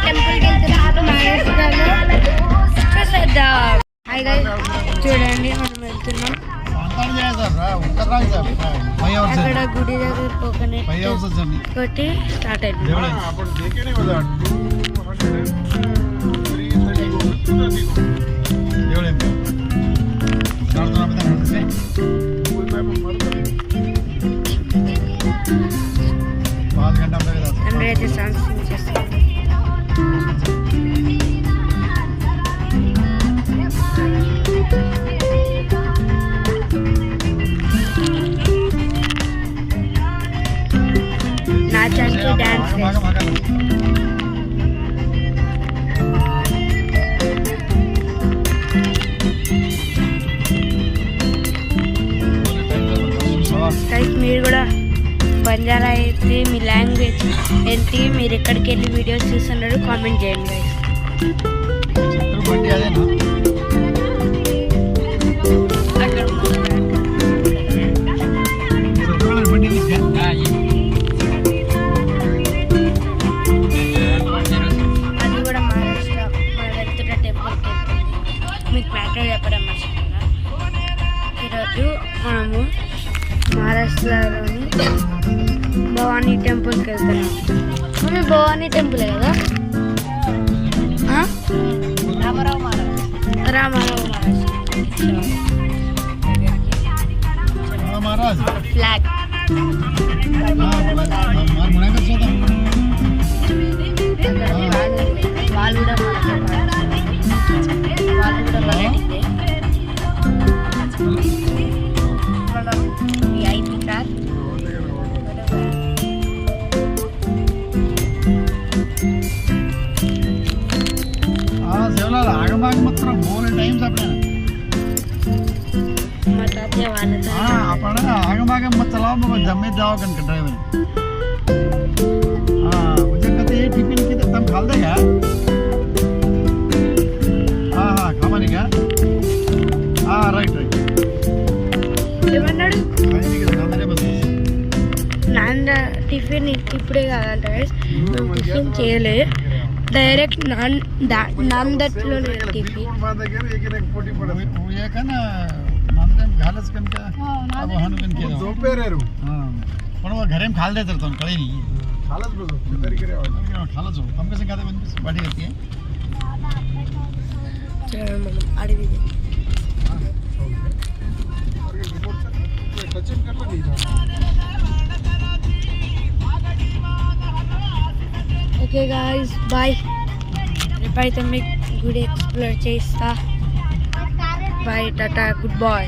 టెంపుల్కి వెళ్తున్నాం. చూసేద్దాం. చూడండి మనం వెళ్తున్నాం. అక్కడ గుడి దగ్గర కోకోనట్ కొట్టి స్టార్ట్ అయింది. అందరైతే సాంగ్స్ చేస్తారు. నాచానికి డాన్స్ మీరు కూడా బంజారా అయితే మీ లాంగ్వేజ్ ఏంటి, మీరు ఎక్కడికి వెళ్ళి వీడియోస్ చూస్తున్నారు కామెంట్ చేయండి గైస్. అది కూడా మహారాష్ట్ర మనం వెళ్తున్న టెంపుల్కి మీకు మ్యాటర్ చెప్పడం మర్చిపోయినా. ఈరోజు మనము మహారాష్ట్రలోని భవానీ టెంపుల్కి వెళ్తున్నాం. మమ్మీ భవానీ టెంపులే కదా? రామారావు ఫ్లాగ్ వాళ్ళు కూడా మొదలెట్టింది. విఐపి కార్ आगमाग मात्र बोल टाइम सापडा मताचे वाला आपण आगमाग मत चलाव मग जमे जाव कन ड्राइवर मुझे कहते ये टिफिन की तम खाल दे का खामानी का राइट ఏమన్నాడు నాన్న టిఫిన్ ఇప్పుడే కాదంట గైస్. మేము టిఫిన్ చేయలే, डायरेक्ट नान दटलो टिफिन घरे खाल देतात कळी खालच तम कसं काय बाटी करते अडवी ఓకే గాయ్స్ బాయ్. రేపైతే మీకు గుడి ఎక్స్ప్లోర్ చేస్తా. బాయ్, టాటా, గుడ్ బాయ్.